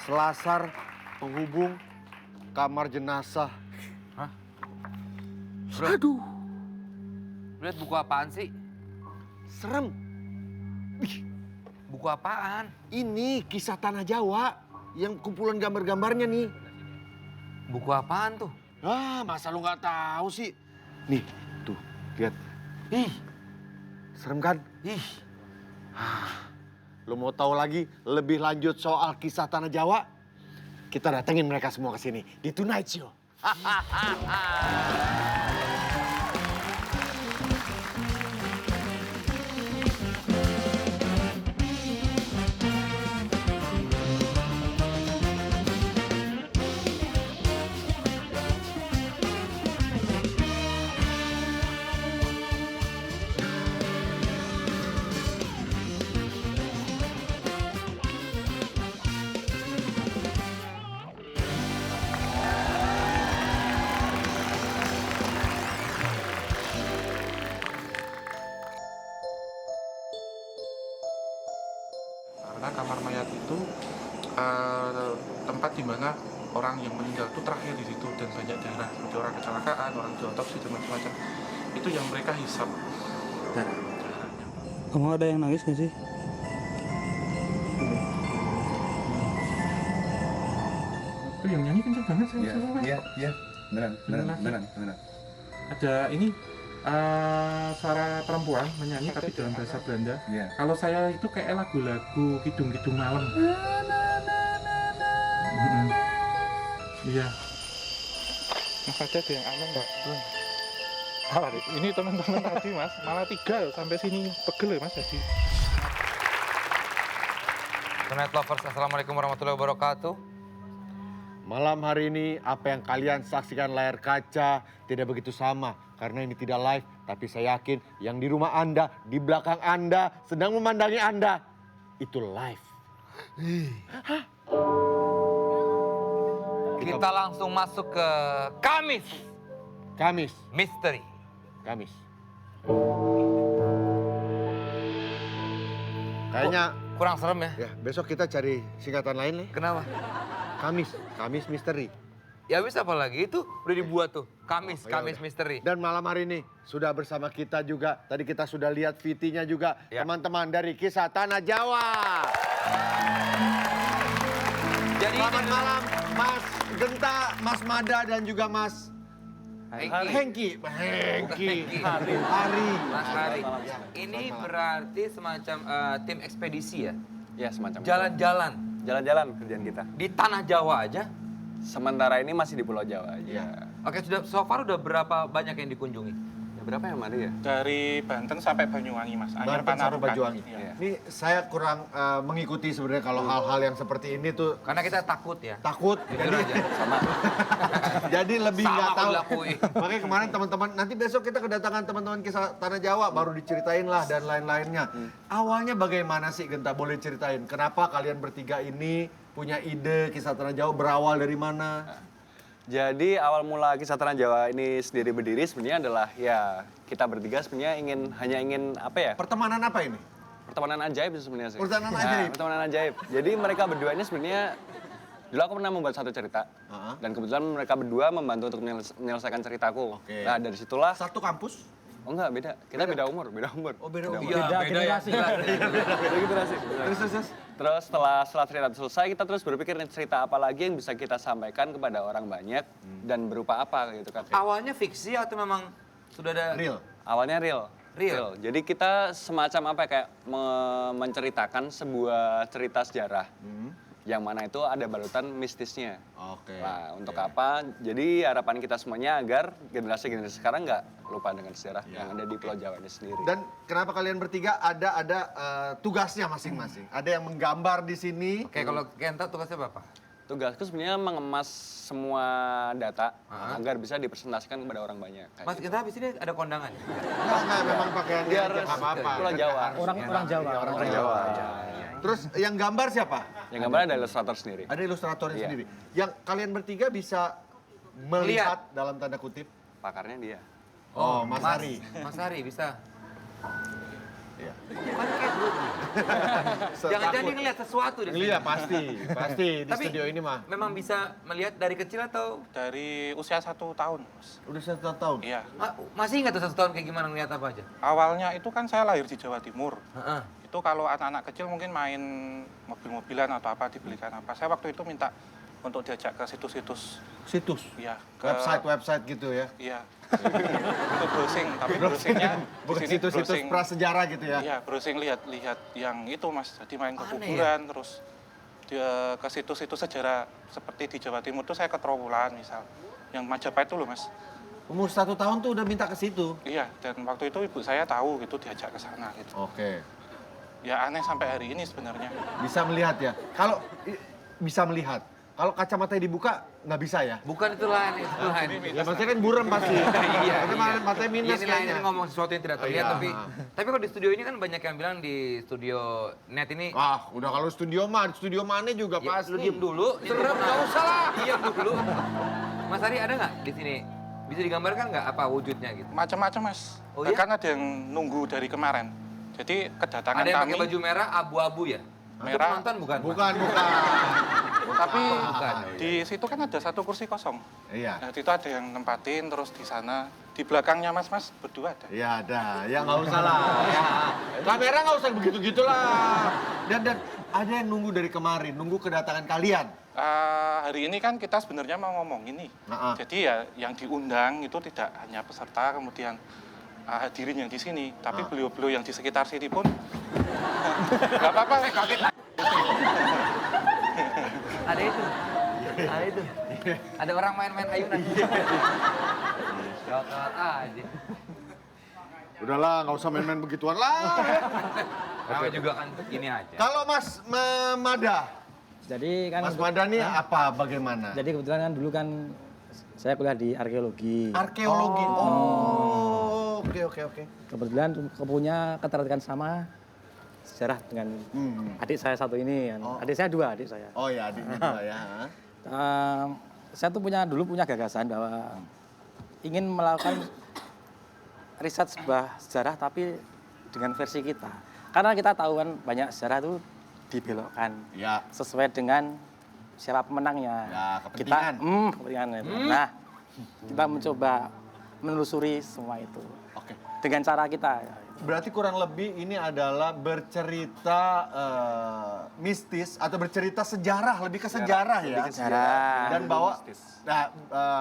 selasar penghubung kamar jenazah. Hah? Aduh, Lihat buku apaan sih? serem. Buku apaan? Ini kisah tanah Jawa yang kumpulan gambar-gambarnya nih. Buku apaan tuh? Ah, masa lu nggak tahu sih? Nih, tuh, lihat. Ih, Serem kan? ih. Lu mau tahu lagi lebih lanjut soal kisah tanah Jawa? Kita datengin mereka semua ke sini di Tonight Show. Karena kamar mayat itu tempat di mana orang yang meninggal itu terakhir di situ dan banyak darah seperti orang kecelakaan, orang diotopsi dan macam-macam. Itu yang mereka hisap. Darahnya. Kamu ada yang nangis gak sih? Itu yang nyanyi kenceng banget saya. Iya. Beneran. Ada ini suara perempuan menyanyi tapi dalam bahasa Belanda. Iya. Kalau saya itu kayak lagu-lagu kidung-kidung malam. Iya. Mas ada yang aneh nggak? Ini teman-teman tadi mas, malah 3 sampai sini pegel ya mas tadi. Tonight Lovers, Assalamualaikum warahmatullahi wabarakatuh. Malam hari ini apa yang kalian saksikan layar kaca tidak begitu sama karena ini tidak live, tapi saya yakin yang di rumah Anda, di belakang Anda sedang memandangi Anda itu live. Kita langsung masuk ke Kamis Kamis, Misteri. Kamis. Kayaknya Kurang serem ya? ya besok kita cari singkatan lain nih. Kenapa? Kamis misteri. Ya bisa apa lagi? Itu udah dibuat tuh. Kamis, Oh, ya Kamis udah. Misteri. Dan malam hari ini sudah bersama kita juga. Tadi kita sudah lihat VT-nya juga. Ya. Teman-teman dari Kisah Tanah Jawa. Jadi Selamat ini malam Mas Genta, Mas Mada dan juga Mas Hengki. Hengki. Hari. Mas Hari. Ya, Ini selamat malam. berarti semacam tim ekspedisi ya? Ya semacam. Jalan-jalan Jalan-jalan kerjaan kita. di tanah Jawa aja? Sementara ini masih di Pulau Jawa aja. Iya. Oke, sudah so far udah berapa banyak yang dikunjungi? Ya, berapa ya Mari ya? Dari Banten sampai Banyuwangi mas. Anyar Banten sampai Panarukan. Banyuwangi. Iya. Ini saya kurang mengikuti sebenarnya kalau hal-hal yang seperti ini tuh Karena kita takut ya. takut. Jujur Jadi, aja. jadi lebih Sama nggak tahu. dilakuin. Makanya kemarin teman-teman, nanti besok kita kedatangan teman-teman Kisah Tanah Jawa baru diceritain lah dan lain-lainnya. Awalnya bagaimana sih Genta, boleh ceritain? Kenapa kalian bertiga ini punya ide Kisah Tanah Jawa, berawal dari mana? Jadi awal mula Kisah Tanah Jawa ini sendiri berdiri sebenarnya adalah ya kita bertiga sebenarnya hanya ingin apa ya? Pertemanan apa ini? Pertemanan ajaib sih sebenarnya sih. Pertemanan Nah, ajaib? pertemanan ajaib. Jadi mereka berdua ini sebenarnya dulu aku pernah membuat satu cerita. Heeh. Dan kebetulan mereka berdua membantu untuk menyelesaikan ceritaku. Oke. Nah, dari situlah Satu kampus? oh enggak beda. Kita beda umur. Oh beda umur. Iya, beda generasi. Ya. Beda generasi. Terus. Terus setelah cerita itu selesai, kita terus berpikir nih, cerita apa lagi yang bisa kita sampaikan kepada orang banyak dan berupa apa gitu kan. Awalnya fiksi atau memang sudah ada Real. Awalnya real. Real. Jadi kita semacam apa ya, kayak menceritakan sebuah cerita sejarah. Yang mana itu ada balutan mistisnya. Oke. Nah, untuk Oke. apa? Jadi harapan kita semuanya agar generasi-generasi sekarang nggak lupa dengan sejarah Ya, yang ada di Pulau Jawa ini sendiri. Dan kenapa kalian bertiga ada tugasnya masing-masing? Ada yang menggambar di sini. Oke, kalau Genta tugasnya apa? Tugasku sebenarnya mengemas semua data agar bisa dipresentasikan kepada orang banyak. Kayak Mas gitu. Genta habis ini ada kondangan ya? Enggak, memang pakaian Biar aja nggak apa-apa. Pulau Jawa. Orang Jawa. Orang Jawa. Terus yang gambar siapa? Yang gambar ada ilustrator sendiri. Ada ilustratornya Iya. sendiri. Yang kalian bertiga bisa melihat dalam tanda kutip. Pakarnya dia. Oh, Mas Hari. Mas Hari bisa. Iya. Mukanya kayak Brody. Jangan-jangan dia ngeliat sesuatu di sini. Iya, pasti di Tapi studio ini mah. memang bisa melihat dari kecil atau Dari usia 1 tahun, Mas. Udah 1 tahun. Iya. masih ingat tuh 1 tahun kayak gimana ngeliat apa aja? Awalnya itu kan saya lahir di Jawa Timur. Heeh. Itu kalau anak-anak kecil mungkin main mobil-mobilan atau apa, dibelikan apa. Saya waktu itu minta untuk diajak ke situs-situs. Situs. Iya. Ke, Website gitu ya. Iya. Itu browsing, tapi browsingnya di Bukan sini situs-situs browsing. prasejarah gitu ya. Iya, browsing lihat-lihat yang itu Mas. Jadi main ke Aneh kuburan, terus dia ke situs-situs sejarah seperti di Jawa Timur tuh saya ke Trowulan misal. Yang Majapahit itu loh Mas. Umur 1 tahun tuh udah minta ke situ. Iya, dan waktu itu ibu saya tahu gitu diajak ke sana gitu. Oke. Ya aneh sampai hari ini sebenarnya. Bisa melihat ya. Kalau bisa melihat. Kalau kacamatanya dibuka nggak bisa ya. Bukan itu lain, itu lain. Ya maksudnya kan buram pasti. Iya, Karena matanya minus ini lain, kayaknya. ini ngomong sesuatu yang tidak terlihat, Iya. tapi kalau di studio ini kan banyak yang bilang di studio net ini, Ah, udah kalau studio mah, studio mana juga ya, pasti. lu diem dulu. Serem, nggak usah lah. Diam dulu. Mas Ari ada nggak di sini? Bisa digambarkan nggak apa wujudnya gitu? Macam-macam Mas. Oh, iya? Kan ada yang nunggu dari kemarin. Jadi kedatangan Ada yang kami pakai baju merah abu-abu ya? Itu Merah. penonton bukan? Mas? Bukan. tapi bukan. di situ kan ada 1 kursi kosong. Iya. Nah, itu ada yang nempatin terus di sana di belakangnya Mas berdua ada. Ya ada, ya nggak usah lah. Ya. Kamera nggak usah begitu-gitu lah. Dan ada yang nunggu dari kemarin, nunggu kedatangan kalian. Hari ini kan kita sebenarnya mau ngomong ini. Nah, Jadi ya yang diundang itu tidak hanya peserta kemudian hadirin yang di sini, tapi beliau-beliau yang di sekitar sini pun nggak apa-apa. Ada itu. Ada itu. Ada orang main-main ayunan. Coklat aja. Udahlah, nggak usah main-main begituan lah. Nama juga kan ini aja. Kalau Mas Mada, Jadi kan Mas Mada nih apa, bagaimana? jadi kebetulan kan dulu kan saya kuliah di arkeologi. Arkeologi. Oh, oke. Kebetulan punya ketertarikan sama sejarah dengan adik saya satu ini. Kan. Oh. Adik saya 2, adik saya. Oh ya, adiknya juga ya. Saya tuh dulu punya gagasan bahwa ingin melakukan riset sebuah sejarah tapi dengan versi kita. Karena kita tahu kan banyak sejarah itu dibelokkan Ya. sesuai dengan siapa pemenangnya. Ya, kepentingan. Kepentingan itu. Nah, kita mencoba menelusuri semua itu Oke. dengan cara kita. Berarti kurang lebih ini adalah bercerita mistis atau bercerita sejarah, lebih ke sejarah ya. Lebih ke sejarah. Dan bahwa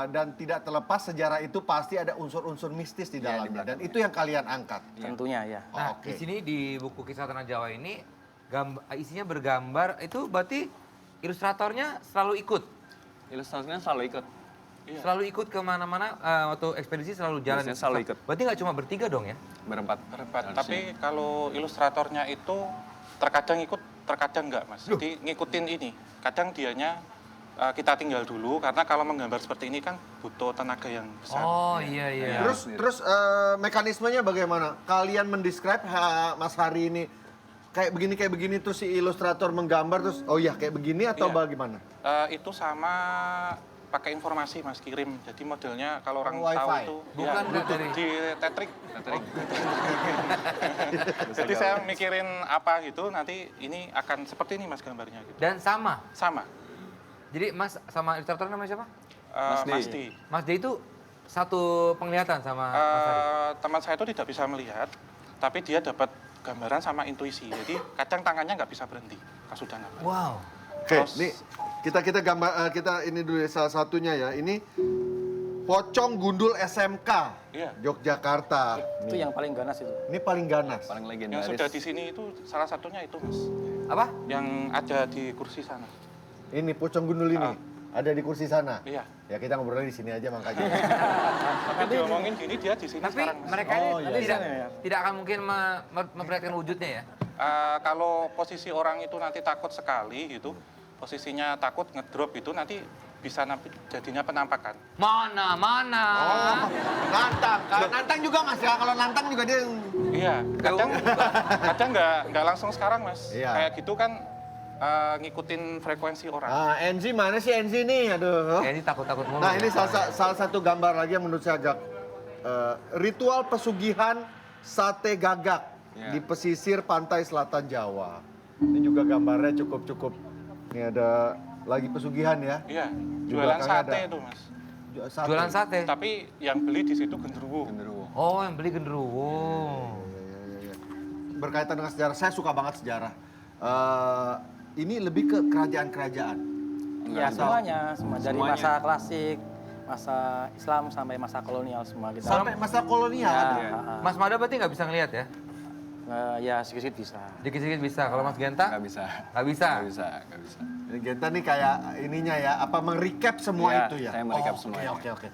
dan tidak terlepas sejarah itu pasti ada unsur-unsur mistis di dalamnya dan itu yang kalian angkat. Tentunya ya. Nah, Oke. di sini di buku Kisah Tanah Jawa ini isinya bergambar itu berarti ilustratornya selalu ikut. Ilustrasinya selalu ikut. Selalu ikut kemana-mana waktu ekspedisi selalu jalan. Biasanya selalu ikut. Berarti nggak cuma bertiga dong ya? Berempat. Tapi kalau ilustratornya itu terkadang ikut, terkadang enggak Mas. Jadi ngikutin ini. Kadang dianya kita tinggal dulu karena kalau menggambar seperti ini kan butuh tenaga yang besar. Oh iya. Terus mekanismenya bagaimana? Kalian mendescribe Mas Hari ini kayak begini terus si ilustrator menggambar terus oh iya kayak begini atau Iya. bagaimana? Itu sama pakai informasi Mas kirim. Jadi modelnya kalau orang Wifi? tahu itu Bukan Bluetooth dari- di Tetrik. Jadi saya mikirin apa gitu nanti ini akan seperti ini Mas gambarnya gitu. Dan sama. Sama. Jadi Mas sama ilustrator namanya siapa? Mas D. Mas D itu satu penglihatan sama Mas Ari. Teman saya itu tidak bisa melihat, tapi dia dapat gambaran sama intuisi. Jadi kadang tangannya nggak bisa berhenti pas sudah gambar. Wow. Oke, Terus- nih kita gambar kita ini dulu ya, salah satunya ya. Ini Pocong Gundul SMK Iya. Yogyakarta. Itu yang paling ganas itu. Ini paling ganas. Paling Yang legendaris. sudah di sini itu salah satunya itu Mas, Apa? yang ada di kursi sana. Ini Pocong Gundul ini ada di kursi sana. Iya. Ya kita ngobrolnya di sini aja makanya. Tapi diomongin gini dia di sini Tapi sekarang. Mas. mereka ini Oh, iya. tidak akan mungkin memperlihatkan wujudnya ya? Kalau posisi orang itu nanti takut sekali gitu, posisinya takut ngedrop itu nanti bisa jadinya penampakan. Mana? Oh, nantang. Kalau nantang juga Mas ya. Kalau nantang juga dia Iya, kadang nggak langsung sekarang Mas. Iya. Kayak gitu kan ngikutin frekuensi orang. Enzi mana sih Enzi nih? Aduh. Ya, ini takut-takut mulu. Nah ya. ini salah satu gambar lagi yang menurut saya agak ritual pesugihan sate gagak. Ya. di pesisir pantai selatan Jawa. Ini juga gambarnya cukup. Ini ada lagi pesugihan ya. Iya, Di jualan belakangnya sate ada. itu Mas. Jualan sate. Tapi yang beli di situ genderuwo. Genderuwo. Oh, yang beli genderuwo. Iya. Berkaitan dengan sejarah, saya suka banget sejarah. Ini lebih ke kerajaan-kerajaan. Ya semuanya, dari Semuanya. masa klasik, masa Islam sampai masa kolonial semua kita. Sampai masa kolonial Ya, ada. Mas Mada berarti nggak bisa ngelihat ya? ya sedikit bisa. Dikit-dikit bisa. Kalau Mas Genta? Nggak bisa. Nggak bisa. Nggak bisa. Ini Genta nih kayak ininya ya, apa merecap semua Iya, itu ya? saya merecap Oh, semuanya. Oke.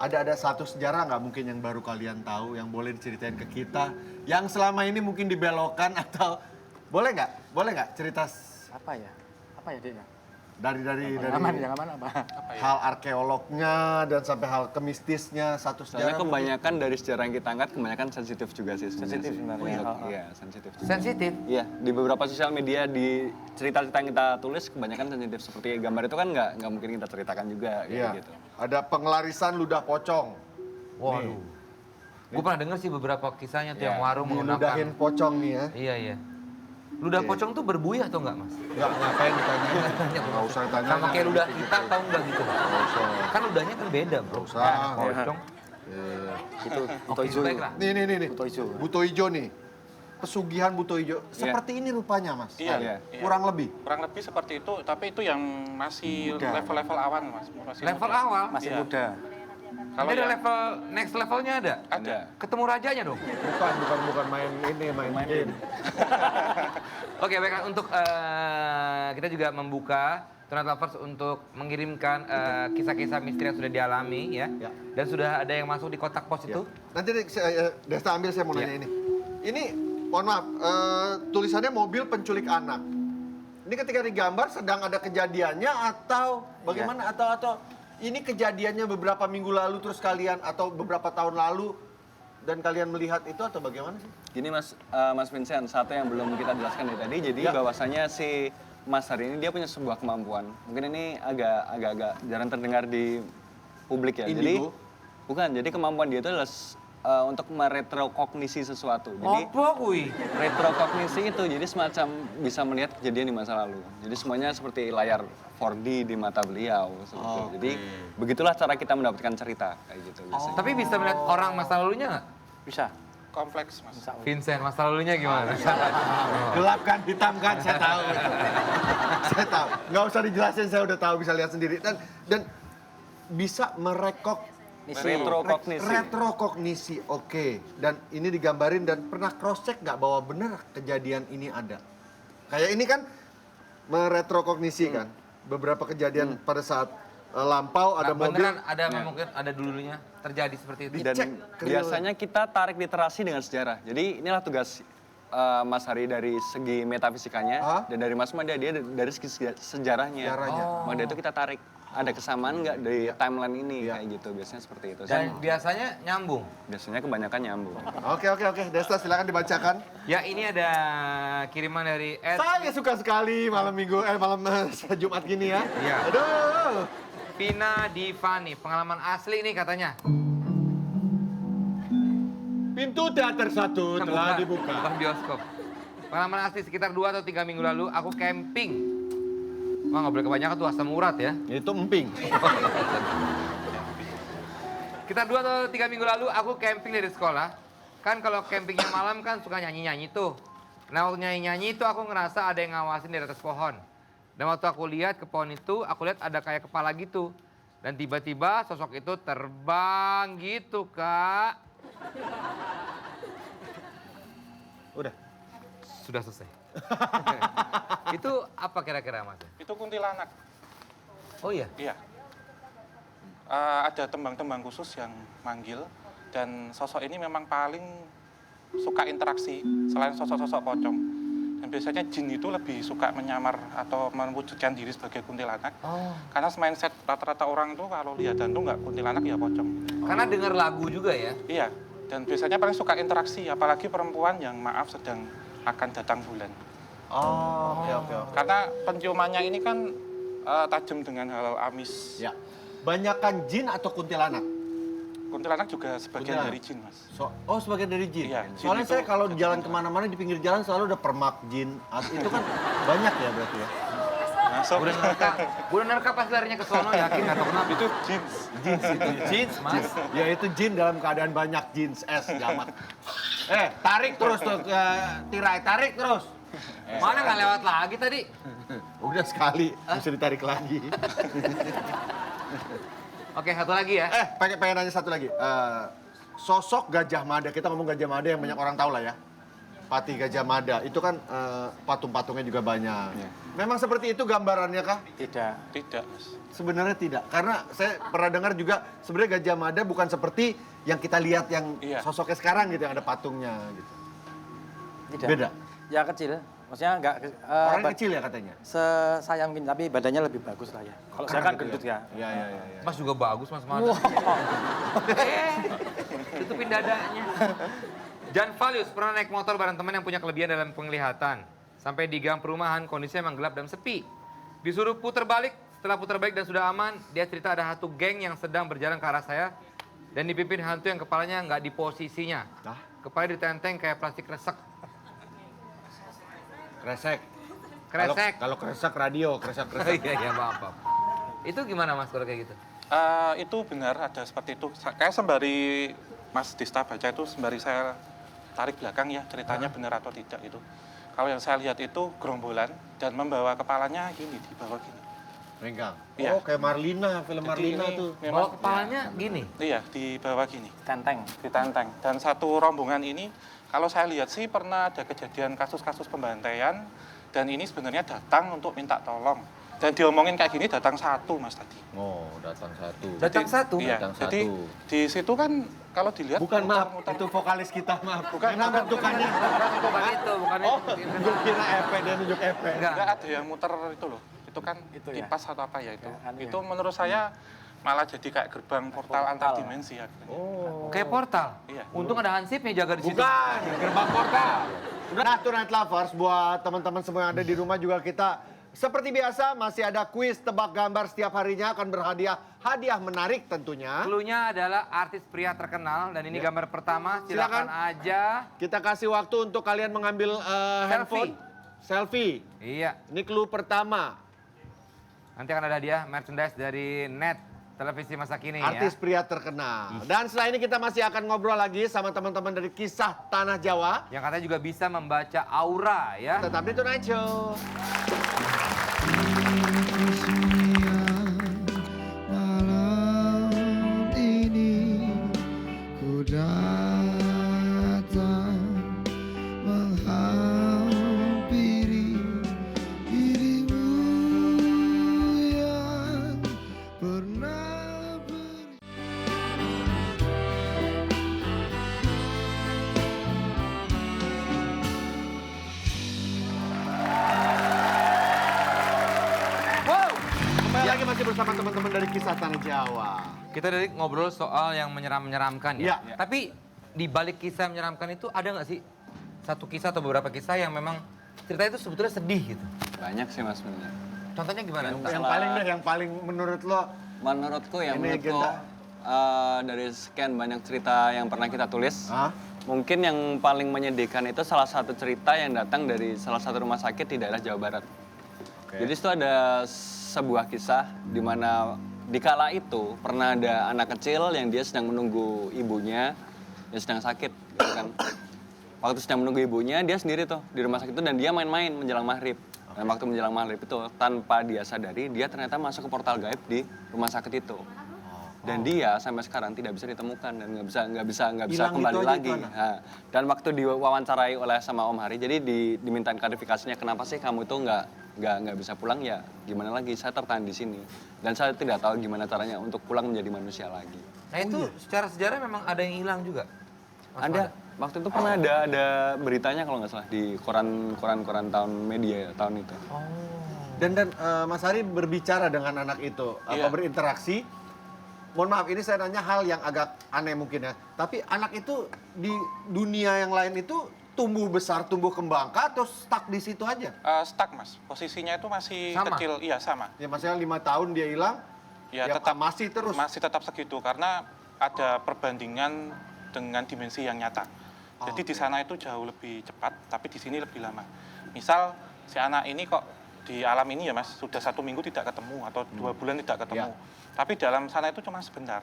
Ada satu sejarah nggak mungkin yang baru kalian tahu, yang boleh diceritain ke kita, yang selama ini mungkin dibelokkan atau boleh nggak cerita Apa ya dia? dari Yang aman apa? hal arkeolognya dan sampai hal kemistisnya satu Soalnya sejarah. kebanyakan dari sejarah yang kita angkat kebanyakan sensitif juga sih sebenarnya. Sensitif sih. sebenarnya. Iya, sensitif. Sensitif. Iya, di beberapa sosial media di cerita-cerita yang kita tulis kebanyakan sensitif seperti gambar itu kan nggak mungkin kita ceritakan juga kayak Iya. gitu. Ada pengelarisan ludah pocong. Waduh. Gue pernah denger sih beberapa kisahnya tuh yang warung Diludahin menggunakan. pocong nih ya. Iya. Ludah pocong tuh berbuih atau enggak, Mas? Nggak ngapain ditanya. Nggak usah ditanya. Sama kayak ludah kita atau enggak gitu? Nggak usah. Kan ludahnya kan beda, Bro. usah. Nah, pocong. Iya. Itu buto Oke, hijau. baiklah. Nih. Buto hijau. Buto hijau nih. Pesugihan buto hijau. Seperti ini rupanya, Mas. Iya. Kurang lebih. Kurang lebih seperti itu, tapi itu yang masih Muda. level-level awal Mas. Masih Level muda. awal? Masih Iya. muda. Kalau Ini ada yang- level, next levelnya ada? Ada. Ketemu rajanya dong? Bukan main game. Oke, baiklah. Untuk kita juga membuka Tonight Lovers untuk mengirimkan kisah-kisah misteri yang sudah dialami ya. Ya. Dan sudah ada yang masuk di kotak pos itu. Nanti Desta ambil, saya mau nanya ini. Ini, mohon maaf, tulisannya mobil penculik anak. Ini ketika digambar sedang ada kejadiannya atau bagaimana? Atau ini kejadiannya beberapa minggu lalu terus kalian atau beberapa tahun lalu dan kalian melihat itu atau bagaimana sih? Gini Mas Vincent, satu yang belum kita jelaskan dari tadi, jadi Ya. bahwasanya si Mas hari ini dia punya sebuah kemampuan. Mungkin ini agak jarang terdengar di publik ya. Jadi Indigo? bukan, jadi kemampuan dia itu adalah untuk meretrokognisi sesuatu. Jadi Apa kui? retrokognisi itu jadi semacam bisa melihat kejadian di masa lalu. Jadi semuanya seperti layar 4D di mata beliau seperti itu. Jadi begitulah cara kita mendapatkan cerita kayak gitu biasanya. Tapi bisa melihat orang masa lalunya nggak? Bisa. kompleks Mas. Vincent, masa lalunya gimana? Gelap kan, hitam kan, saya tahu. Saya tahu. Nggak usah dijelasin, saya udah tahu, bisa lihat sendiri. Dan bisa Retrokognisi. retrokognisi, oke. Dan ini digambarin dan pernah cross check nggak bahwa benar kejadian ini ada? Kayak ini kan meretrokognisi kan, beberapa kejadian pada saat lampau ada mobil. Beneran ada mungkin ada dulunya terjadi seperti itu. Dan Dicek ke biasanya kita tarik literasi dengan sejarah. Jadi inilah tugas Mas Hari dari segi metafisikanya dan dari Mas Mada dia dari segi sejarahnya. Sejarahnya. Maka itu kita tarik ada kesamaan nggak dari timeline ini kayak gitu biasanya seperti itu. Dan biasanya nyambung. Biasanya kebanyakan nyambung. Oke. Desta silakan dibacakan. Ya ini ada kiriman dari Ed Saya suka sekali malam Jumat gini ya. Iya. Aduh. Vina Divani. Pengalaman asli nih katanya. Pintu teater satu telah dibuka. Bukan bioskop. Pengalaman asli sekitar 2 atau 3 minggu lalu aku camping. Wah nggak boleh kebanyakan tuh asam urat ya. Itu emping. Sekitar 2 atau 3 minggu lalu aku camping dari sekolah. Kan kalau campingnya malam kan suka nyanyi-nyanyi tuh. Nah waktu nyanyi-nyanyi itu aku ngerasa ada yang ngawasin dari atas pohon. Dan waktu aku lihat ke pohon itu, aku lihat ada kayak kepala gitu. Dan tiba-tiba sosok itu terbang gitu, Kak. Udah. Sudah selesai. Itu apa kira-kira, Mas? Itu kuntilanak. Oh iya? Iya. Ada tembang-tembang khusus yang manggil dan sosok ini memang paling suka interaksi selain sosok-sosok pocong. Dan biasanya jin itu lebih suka menyamar atau mewujudkan diri sebagai kuntilanak. Oh. Karena mindset rata-rata orang itu kalau lihat hantu nggak kuntilanak ya pocong. Karena dengar lagu juga ya? Iya. Dan biasanya paling suka interaksi, apalagi perempuan yang maaf sedang akan datang bulan. Oh, oke. Karena penciumannya ini kan tajam dengan hal amis. Ya. Banyakan jin atau kuntilanak? kuntilanak juga sebagian Kuntilanak. dari jin, Mas. Oh, sebagian dari jin. Iya, jin Soalnya itu saya kalau jadi jalan kuntilanak. kemana-mana di pinggir jalan selalu ada permak jin. Itu kan banyak ya berarti ya. Masuk. Udah nerka pas larinya ke sono yakin atau kenapa? Itu jin. Jeans itu. Jeans, Mas. Ya itu jin dalam keadaan banyak jeans es jamak. Tarik terus tuh ke tirai, tarik terus. Mana nggak lewat lagi tadi? Udah sekali, bisa ditarik lagi. Oke, satu lagi ya. Pengen nanya satu lagi. Sosok Gajah Mada, kita ngomong Gajah Mada yang banyak orang tahu lah ya. Patih Gajah Mada, itu kan patung-patungnya juga banyak. Iya. Memang seperti itu gambarannya kah? Tidak. Tidak, Mas. Sebenarnya tidak, karena saya pernah dengar juga sebenarnya Gajah Mada bukan seperti yang kita lihat yang Iya. sosoknya sekarang gitu, yang ada patungnya gitu. Tidak. Beda? Ya kecil. Maksudnya enggak Orang kecil ya katanya? saya mungkin, tapi badannya lebih bagus lah ya. Kalau saya kan gendut ya. Iya. Mas juga bagus, Mas Mada. Tutupin dadanya. Jan Valius pernah naik motor bareng teman yang punya kelebihan dalam penglihatan. Sampai di gang perumahan, kondisinya emang gelap dan sepi. Disuruh putar balik, setelah putar balik dan sudah aman, dia cerita ada satu geng yang sedang berjalan ke arah saya. Dan dipimpin hantu yang kepalanya nggak di posisinya. Hah? Kepalanya ditenteng kayak plastik resek. Kresek. Kresek. Kalau kresek radio, kresek. Iya, maaf. Itu gimana Mas kalau kayak gitu? Itu benar ada seperti itu. Kayak sembari Mas Dista baca itu sembari saya tarik belakang ya ceritanya benar atau tidak itu. Kalau yang saya lihat itu gerombolan dan membawa kepalanya gini di bawah gini. Megang. Iya. Oh, kayak Marlina, film Jadi Marlina ini tuh. memang Bawa kepalanya gini. iya di bawah gini, Tenteng. ditenteng. Dan satu rombongan ini kalau saya lihat sih pernah ada kejadian kasus-kasus pembantaian dan ini sebenarnya datang untuk minta tolong. Dan diomongin kayak gini datang satu Mas tadi. Oh, datang satu. Datang satu? Iya, Datang jadi satu. di situ kan kalau dilihat Bukan maaf, muter-muter. itu vokalis kita maaf. Bukan, Memang bukan. bentukannya. Bukan itu, bukan Oh, itu. gue kira Epe, dia nunjuk Epe. Enggak. Enggak ada yang muter itu loh. Itu kan Itu ya? kipas atau apa ya itu. Ya, anu ya. Itu menurut saya malah jadi kayak gerbang portal antar Portal. dimensi ya. Oh. Kayak portal. Iya. Untung ada hansipnya jaga di situ. Bukan, gerbang portal. Nah, tuh Night Lovers, buat teman-teman semua yang ada di rumah juga kita seperti biasa masih ada kuis tebak gambar setiap harinya akan berhadiah hadiah menarik tentunya. Cluenya adalah artis pria terkenal dan ini gambar pertama. Silakan. Silakan aja. Kita kasih waktu untuk kalian mengambil handphone. Selfie. Iya. Ini clue pertama. Nanti akan ada hadiah merchandise dari Net Televisi Masa Kini Artis ya. pria terkenal. Dan setelah ini kita masih akan ngobrol lagi sama teman-teman dari Kisah Tanah Jawa. Yang katanya juga bisa membaca aura ya. Tetap di Tonight Show. Malam ini ku datang menghampiri dirimu yang pernah beri. Wow. Kembali lagi masih bersama teman-teman dari Kisah Tanah Jawa. Kita tadi ngobrol soal yang menyeramkan ya. Iya. Tapi di balik kisah menyeramkan itu ada nggak sih satu kisah atau beberapa kisah yang memang ceritanya itu sebetulnya sedih gitu? Banyak sih Mas sebenarnya. Contohnya gimana? Yang paling menurut lo Menurutku ya, Ini menurutku kita- dari sekian banyak cerita yang pernah kita tulis, Hah? mungkin yang paling menyedihkan itu salah satu cerita yang datang dari salah satu rumah sakit di daerah Jawa Barat. Jadi itu ada sebuah kisah di mana di kala itu pernah ada anak kecil yang dia sedang menunggu ibunya yang sedang sakit, gitu kan. Waktu sedang menunggu ibunya, dia sendiri tuh di rumah sakit itu dan dia main-main menjelang maghrib. Dan waktu menjelang maghrib itu tanpa dia sadari, dia ternyata masuk ke portal gaib di rumah sakit itu. Dan dia sampai sekarang tidak bisa ditemukan dan nggak bisa Hilang kembali gitu aja lagi. itu anak? Nah, dan waktu diwawancarai oleh sama Om Hari, jadi dimintain klarifikasinya kenapa sih kamu itu nggak bisa pulang ya? Gimana lagi? Saya tertahan di sini dan saya tidak tahu gimana caranya untuk pulang menjadi manusia lagi. Nah itu secara sejarah memang ada yang hilang juga. Mas Ada Mada? waktu itu pernah ada beritanya kalau nggak salah di koran tahun media tahun itu. Dan Mas Hari berbicara dengan anak itu, apa Iya. berinteraksi. Mohon maaf, ini saya nanya hal yang agak aneh mungkin ya. Tapi anak itu di dunia yang lain itu tumbuh besar, tumbuh kembang kah atau stuck di situ aja? Stuck Mas, posisinya itu masih Sama? kecil, iya sama. Ya maksudnya 5 tahun dia hilang, Ya, ya tetap masih terus. Masih tetap segitu karena ada perbandingan dengan dimensi yang nyata. Jadi di sana itu jauh lebih cepat, tapi di sini lebih lama. Misal si anak ini kok di alam ini ya Mas, sudah 1 minggu tidak ketemu atau 2 bulan tidak ketemu. Tapi dalam sana itu cuma sebentar.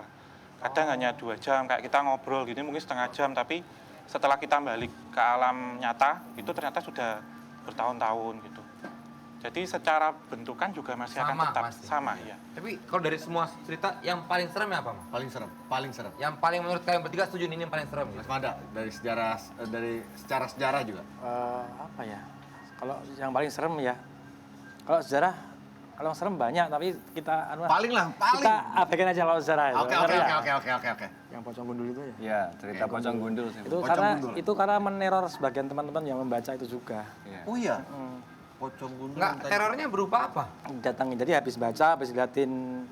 Kadang hanya 2 jam, kayak kita ngobrol gini mungkin setengah jam, tapi setelah kita balik ke alam nyata, itu ternyata sudah bertahun-tahun gitu. Jadi secara bentukan juga masih akan Sama, tetap masih. sama ya. Tapi kalau dari semua cerita yang paling serem ya apa, Mas? Paling serem, paling serem. Yang paling menurut kalian bertiga setuju ini yang paling serem Mas gitu. Mada dari sejarah dari secara sejarah juga. Apa ya? Kalau yang paling serem ya, kalau sejarah, kalau yang serem banyak, tapi kita Paling lah, paling. kita abaikan aja kalau sejarah. itu. Oke, Karena ya, oke. Yang pocong gundul itu ya. Ya, cerita pocong gundul sih. Itu Pocong karena gundul. itu karena meneror sebagian teman-teman yang membaca itu juga. Iya. Oh iya, Hmm. pocong gundul. Enggak, tadi. terornya berupa apa? Datangin, jadi habis baca, habis liatin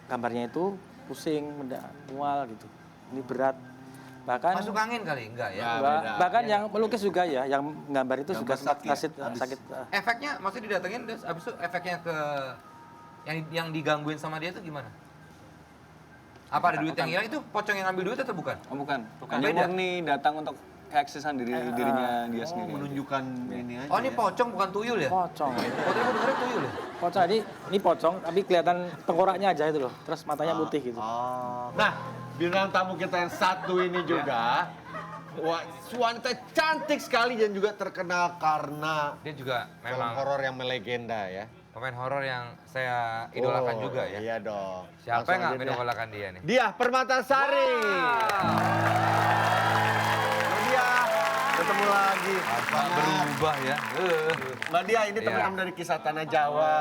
gambarnya itu pusing, mual gitu. Ini berat. Bahkan Masuk angin kali? Enggak ya? Ya, Bah- beda. bahkan yang melukis juga ya, yang gambar itu juga Gambar sempat sakit, sakit, habis. sakit. Efeknya maksudnya didatengin terus abis itu efeknya ke yang digangguin sama dia itu gimana? Apa ada duit yang hilang itu pocong yang ngambil duit atau bukan? Oh bukan, hanya Beda. murni datang untuk keeksisan dirinya dia Oh, sendiri. menunjukkan ini aja. Oh ini ya. pocong bukan tuyul ya? Pocong. Oh tadi aku dengerin tuyul ya? Pocong ini pocong, tapi kelihatan tengkoraknya aja itu loh. Terus matanya putih gitu. Nah, bintang tamu kita yang satu ini juga wanita cantik sekali dan juga terkenal karena Dia juga film memang horor yang melegenda ya. pemain horor yang saya idolakan Oh, juga ya. Iya dong. Siapa Langsung yang nggak aja dia. mengidolakan dia nih? Dia Permatasari. Dia ketemu lagi. Berubah ya. Mbak Dia ini Iya. teman-teman dari Kisah Tanah Jawa.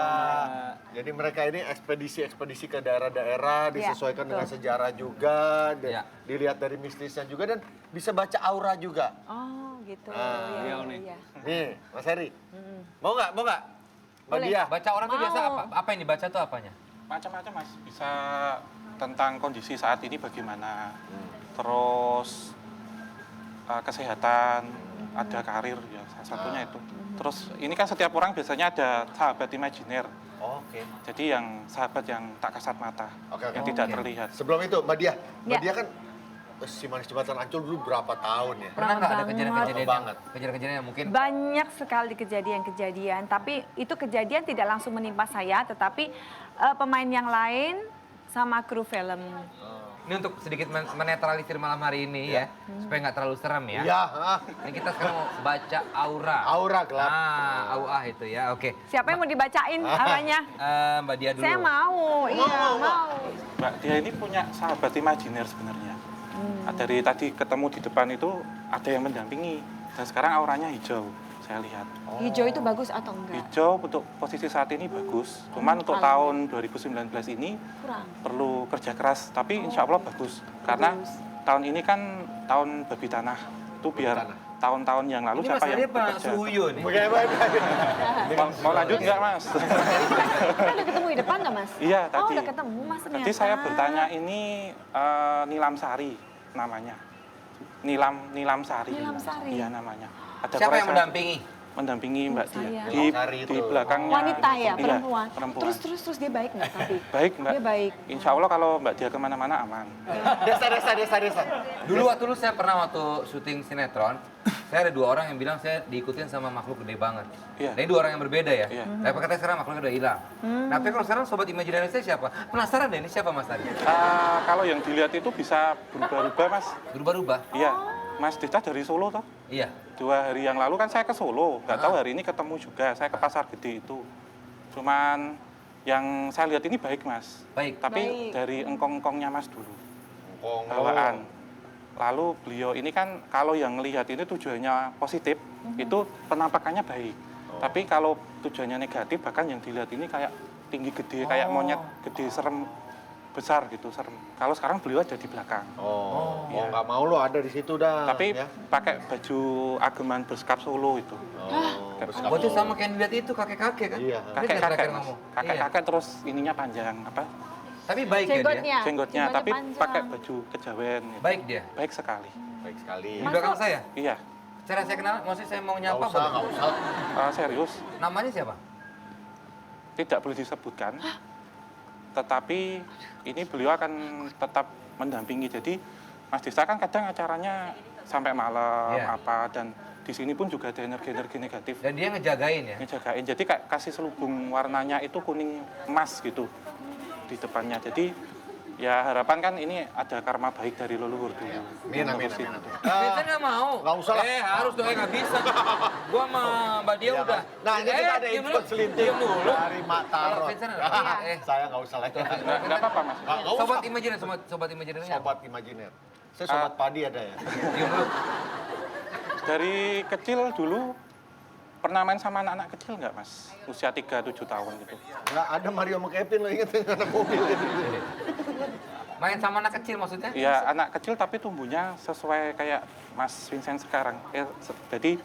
Jadi mereka ini ekspedisi-ekspedisi ke daerah-daerah disesuaikan dengan sejarah juga, Iya. dilihat dari mistisnya juga dan bisa baca aura juga. Oh gitu. Ah. Iya, Beliau nih. iya. Nih, Mas Heri. Mau nggak? Mau nggak? Mbak Boleh. Dia. Baca orang tuh biasa apa? Apa yang dibaca tuh apanya? Macam-macam Mas, bisa tentang kondisi saat ini bagaimana. Terus kesehatan, ada karir ya salah satunya itu. Terus ini kan setiap orang biasanya ada sahabat imajiner. Oke. Jadi yang sahabat yang tak kasat mata, Oke, oke. yang tidak Oke. terlihat. Sebelum itu, Mbak Dia. Mbak Ya. Dia kan si Manis Jembatan Ancol dulu berapa tahun ya? Pernah nggak ada banget. kejadian-kejadian yang, Banget. kejadian-kejadian yang mungkin Banyak sekali kejadian-kejadian, tapi itu kejadian tidak langsung menimpa saya, tetapi pemain yang lain sama kru film. ini untuk sedikit menetralisir malam hari ini ya, supaya nggak terlalu serem ya. Iya. Ini kita sekarang mau baca aura. Aura gelap. Ah, auah itu ya, oke. Siapa yang mau dibacain apanya? Mbak Dia dulu. Saya mau, iya mau. Mbak Dia ini punya sahabat imajiner sebenarnya. Dari tadi ketemu di depan itu ada yang mendampingi dan sekarang auranya hijau. Saya lihat. Hijau itu bagus atau enggak? Hijau untuk posisi saat ini bagus. Cuman untuk tahun 2019 ini Kurang. perlu kerja keras, tapi insya Allah bagus. Karena tahun ini kan tahun babi tanah. Itu biar tahun-tahun yang lalu Ini Mas siapa Ari yang apa bekerja. Suhuyo nih? Mau lanjut nggak Mas? Kita udah ketemu di depan nggak mas? Iya Oh tadi. udah ketemu mas ternyata. Tadi saya bertanya ini Nilam Sari namanya. Nilam Sari. Nilam Sari. Iya namanya. Ada Siapa yang korea- mendampingi? mendampingi Mbak Oh, Dia saya. di, Nilam Sari di itu. belakangnya. Wanita ya, Iya, perempuan. perempuan. Terus dia baik nggak tapi? Baik Mbak. Dia baik. Insya Allah kalau Mbak Dia kemana-mana aman. Desa. Dulu saya pernah waktu syuting sinetron, saya ada 2 orang yang bilang saya diikutin sama makhluk gede banget. Iya. Nah, ini 2 orang yang berbeda ya. Iya. Tapi katanya sekarang makhluknya udah hilang. Nah, tapi kalau sekarang sobat imajinasi saya siapa? Penasaran deh ini siapa Mas Ari? Kalau yang dilihat itu bisa berubah-ubah Mas. Berubah-ubah? Iya. Mas Dita dari Solo toh? Iya. 2 hari yang lalu kan saya ke Solo. Nggak tahu hari ini ketemu juga. Saya ke Pasar Gede itu. Cuman yang saya lihat ini baik Mas. Baik. Tapi Baik. dari engkong-engkongnya Mas dulu. Oh. Bawaan. Lalu beliau ini kan kalau yang melihat ini tujuannya positif, itu penampakannya baik. Tapi kalau tujuannya negatif, bahkan yang dilihat ini kayak tinggi gede, kayak monyet gede, serem, besar gitu, serem. Kalau sekarang beliau ada di belakang. Oh, Iya. nggak mau lo ada di situ dah. Tapi ya. pakai baju ageman Beskap Solo itu. Oh, bersikap Berarti Solo. sama kayak yang dilihat itu kakek-kakek kan? Iya. Dia Kakek-kakek terakhir Mas. ngomong. Kakek-kakek terus ininya panjang, apa? Tapi baik ya dia? Jenggotnya. Jenggotnya, tapi panjang. pakai baju kejawen. Gitu. Baik dia? Baik sekali. Baik sekali. Di belakang saya? Iya, Cara saya kenal, maksudnya saya mau Nggak nyapa usah, boleh? nggak usah. serius. Namanya siapa? Tidak boleh disebutkan. tetapi ini beliau akan tetap mendampingi. Jadi Mas Desa kan kadang acaranya sampai malam Iya. apa, dan di sini pun juga ada energi-energi negatif. Dan dia ngejagain ya. Ngejagain. Jadi kayak kasih selubung warnanya itu kuning emas gitu di depannya. Jadi ya harapan kan ini ada karma baik dari leluhur dulu. Amin, amin, Terusin. amin. Vincent nggak mau. nggak usah lah. Harus dong, nggak bisa. Gua sama Mbak Dia Iya, udah. Mas. Nah, ini kita ada diam input dulu. selinting Diam dulu. dari Mak Kalau Tarot. Vincent, Saya nggak usah lagi. Nggak apa-apa Mas. Nggak usah. Sobat Imajiner, sobat Imajiner. Sobat Imajiner. Saya sobat padi ada ya. Diam dulu. Dari kecil dulu pernah main sama anak-anak kecil nggak Mas? Usia 3-7 tahun gitu. Nggak ada Mario sama Kevin lo inget anak mobil itu. Main sama anak kecil maksudnya? Ya anak kecil tapi tumbuhnya sesuai kayak Mas Vincent sekarang. Jadi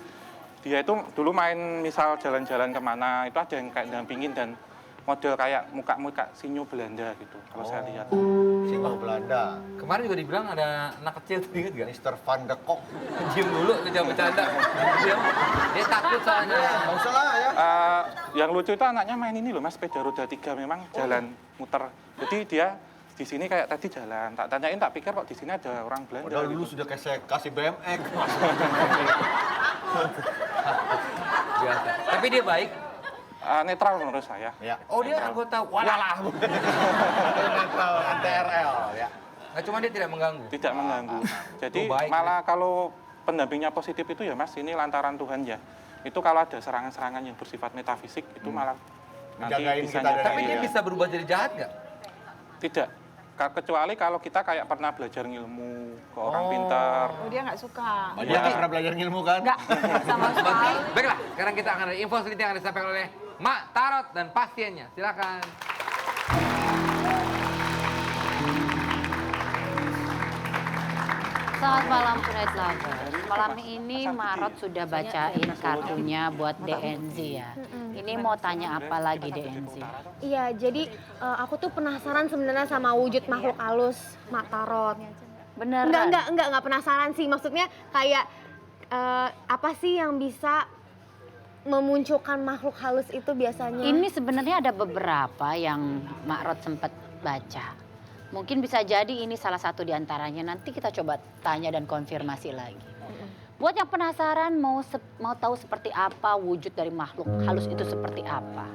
dia itu dulu main misal jalan-jalan kemana itu ada yang kayak dampingin dan model kayak muka-muka sinyo Belanda gitu kalau saya lihat. Singo Belanda. Kemarin juga dibilang ada anak kecil tuh, inget gak? Mr. Van de Kok. Diam dulu, lu jangan bercanda. Diam. Dia takut soalnya. Nggak usah lah ya. Yang lucu itu anaknya main ini loh Mas, sepeda roda 3 memang jalan muter. Jadi dia di sini kayak tadi jalan. Tak tanyain tak pikir kok di sini ada orang Belanda. Padahal dulu gitu. sudah kasih BMX. Biasa. Tapi dia baik. Netral menurut saya. Ya. Oh, dia anggota Walah. Netral NTRL ya. Nggak cuma dia tidak mengganggu. Tidak mengganggu. Jadi Oh, baik, malah kalau pendampingnya positif itu ya Mas, ini lantaran Tuhan ya. Itu kalau ada serangan-serangan yang bersifat metafisik itu malah nanti Menjagain bisa kita dari- Tapi dia ya. bisa berubah jadi jahat nggak? Tidak. Kecuali kalau kita kayak pernah belajar ilmu ke orang pintar. Oh, dia nggak suka. Dia nggak pernah belajar ilmu kan? Nggak, sama sekali. Baiklah, sekarang kita akan ada info selinting yang akan disampaikan oleh Mak Tarot dan pasiennya. Silakan. Selamat malam Tonight Lovers. Malam ini Marot sudah bacain kartunya buat DNZ ya. Ini mau tanya apa lagi DNZ? Iya, jadi aku tuh penasaran sebenarnya sama wujud makhluk halus Mak Tarot. Beneran? Enggak penasaran sih. Maksudnya kayak apa sih yang bisa memunculkan makhluk halus itu biasanya? Ini sebenarnya ada beberapa yang Marot sempat baca. Mungkin bisa jadi ini salah satu di antaranya. Nanti kita coba tanya dan konfirmasi lagi. Buat yang penasaran mau tahu seperti apa wujud dari makhluk halus itu seperti apa.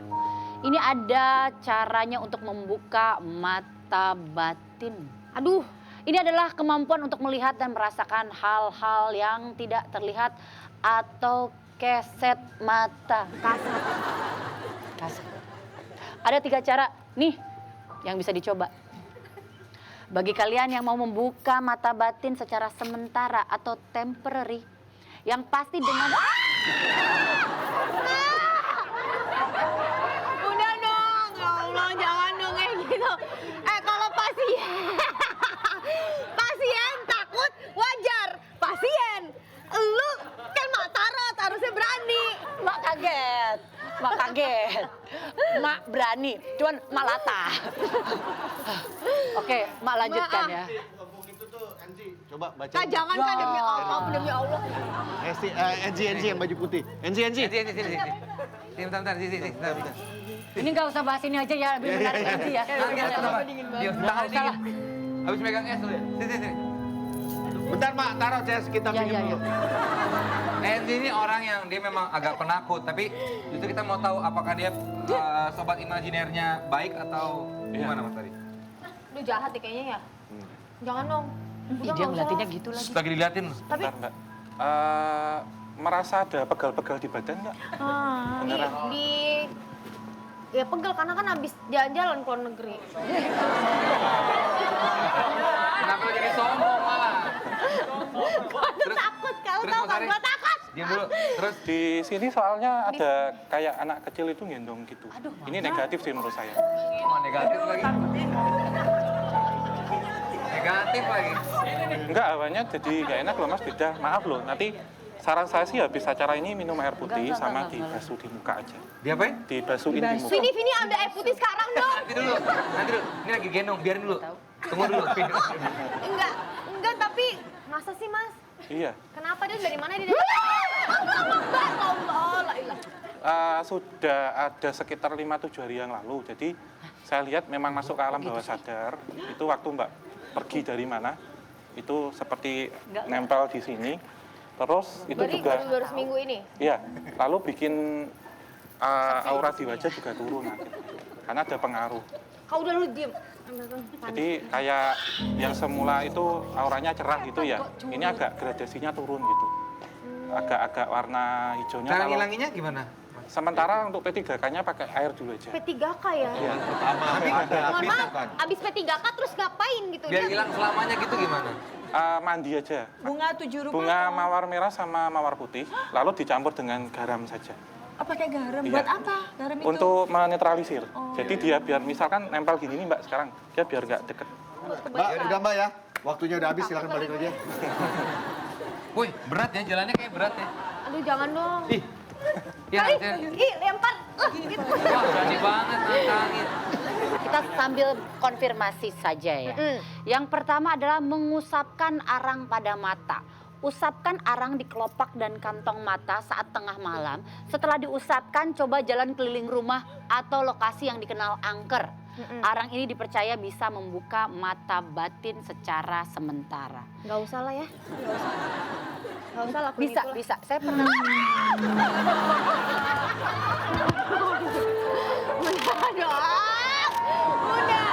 Ini ada caranya untuk membuka mata batin. Aduh, Ini adalah kemampuan untuk melihat dan merasakan hal-hal yang tidak terlihat atau keset mata. Kasat. Ada 3 cara nih yang bisa dicoba. Bagi kalian yang mau membuka mata batin secara sementara atau temporary, yang pasti dengan... udah dong, ya Allah jangan dong kayak gitu. Kalau pasien takut wajar. Pasien, lu kan Mak Tarot harusnya berani. Mak kaget. Mak berani, cuman Mak latah. Oke, Mak lanjutkan ya. Coba baca. Kak jangan Kak, demi Allah. NG yang baju putih. NG. Sini. Bentar, sini. Ini nggak usah bahas ini aja ya, lebih menarik nanti ya. Dia tangan dingin. Habis megang es lu ya. Sini. Bentar Mak, taruh saya kita Ya, minum ya, dulu. Andy ini orang yang dia memang agak penakut, tapi justru kita mau tahu apakah dia sobat imajinernya baik atau gimana Mas tadi? Lu jahat deh kayaknya ya. Jangan dong. Ih, dia ngeliatinnya gitu lagi. Lagi diliatin. Bentar, Mbak. Merasa ada pegal-pegal di badan nggak? Beneran? Ya pegel karena kan habis jalan-jalan ke luar negeri. Kenapa lo jadi sombong malah? Takut, kau terus tahu Mas kan Ari? gua takut. Diam dulu. Terus Di sini soalnya ada kayak anak kecil itu gendong gitu. Ini negatif sih menurut saya. cuma negatif lagi. Negatif lagi. Enggak, awalnya jadi nggak enak loh Mas, beda. Maaf loh, nanti saran saya sih habis acara ini minum air putih sama dibasuh di muka aja. Diapain? Dibasuhin di muka. Vini ambil air putih sekarang dong. Nanti dulu. Ini lagi gendong, biarin dulu. Tunggu dulu. Enggak, tapi masa sih Mas? Iya. Kenapa dia dari mana dia? Allah. Sudah ada sekitar 5-7 hari yang lalu. Jadi saya lihat memang masuk ke alam bawah sadar. Itu waktu Mbak pergi dari mana, itu seperti nempel di sini. Terus itu Berarti juga, baru seminggu ini? iya, lalu bikin aura di wajah juga turun akhirnya. Karena ada pengaruh. Kau udah lu diem. Jadi kayak yang semula itu auranya cerah gitu ya, ini agak gradasinya turun gitu. Agak-agak warna hijaunya. Cara kalau- ngilanginnya gimana? Sementara untuk P3K-nya pakai air dulu aja. P3K ya? Iya. Pertama ada Mohon maaf, kan. abis P3K terus ngapain gitu? Biar Dia hilang selamanya gitu gimana? Mandi aja. Bunga 7 rupa. Bunga mawar merah sama mawar putih, lalu dicampur dengan garam saja. Oh, pakai garam. Iya. Buat apa? Garam itu? Untuk menetralisir. Jadi dia biar misalkan nempel gini nih Mbak sekarang, dia biar nggak deket. Mbak, udah Mbak ya. Waktunya udah habis, silakan balik aja. Woi, berat ya, jalannya kayak berat ya. Aduh jangan dong. Ih, ya, Ih, lempar. Gitu. wah berani banget nantangin. Kita sambil konfirmasi saja ya. Yang pertama adalah mengusapkan arang pada mata. Usapkan arang di kelopak dan kantong mata saat tengah malam. Setelah diusapkan, coba jalan keliling rumah atau lokasi yang dikenal angker. Arang ini dipercaya bisa membuka mata batin secara sementara. Gak usah lah ya. Gak usah lakuin Bisa, itu lah. bisa. Saya pernah. Udah dong. Udah.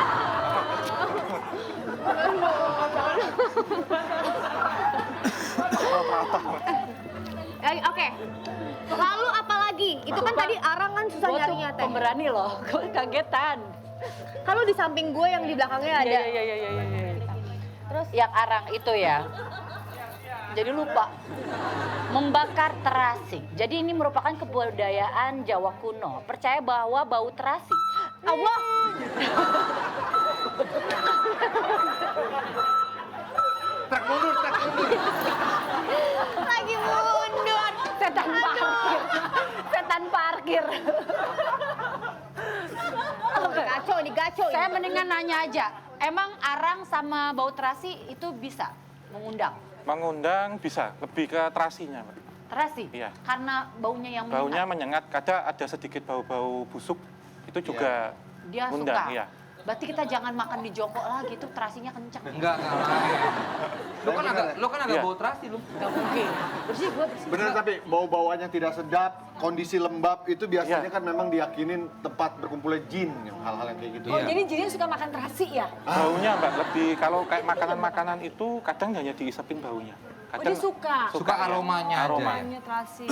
Oke. Lalu apa lagi? Itu kan tadi arang kan susah Gue tuh nyarinya teh. pemberani loh, gue kagetan. Kalau di samping gue yang di belakangnya ada. Iya. Terus yang arang itu ya. Jadi lupa. Membakar terasi. Jadi ini merupakan kebudayaan Jawa kuno. Percaya bahwa bau terasi. Allah. Truk mundur. Lagi mundur. Setan parkir. Setan parkir. Gaco nih, gaco. Saya mendingan nanya aja. Emang arang sama bau terasi itu bisa mengundang? Mengundang bisa, lebih ke terasinya Mbak. Terasi? Iya. Karena baunya yang Baunya menyengat. menyengat, kadang ada sedikit bau-bau busuk, itu juga Dia ngundang. suka. Iya. Berarti kita jangan makan di jongkok lagi, itu terasinya kencang. Enggak. Lu kan agak Iya. bau terasi lu. Gak mungkin. Bersih gue bersih. Bener tapi bau-bauannya tidak sedap, kondisi lembab itu biasanya Iya. kan memang diyakinin tempat berkumpulnya jin, hal-hal yang kayak gitu. Oh, Iya. jadi jinnya suka makan terasi ya? Baunya Mbak, lebih kalau kayak makanan-makanan itu kadang hanya diisapin baunya. Oh, dia suka. Suka ya. aromanya aja. Aroma. Baunya terasi.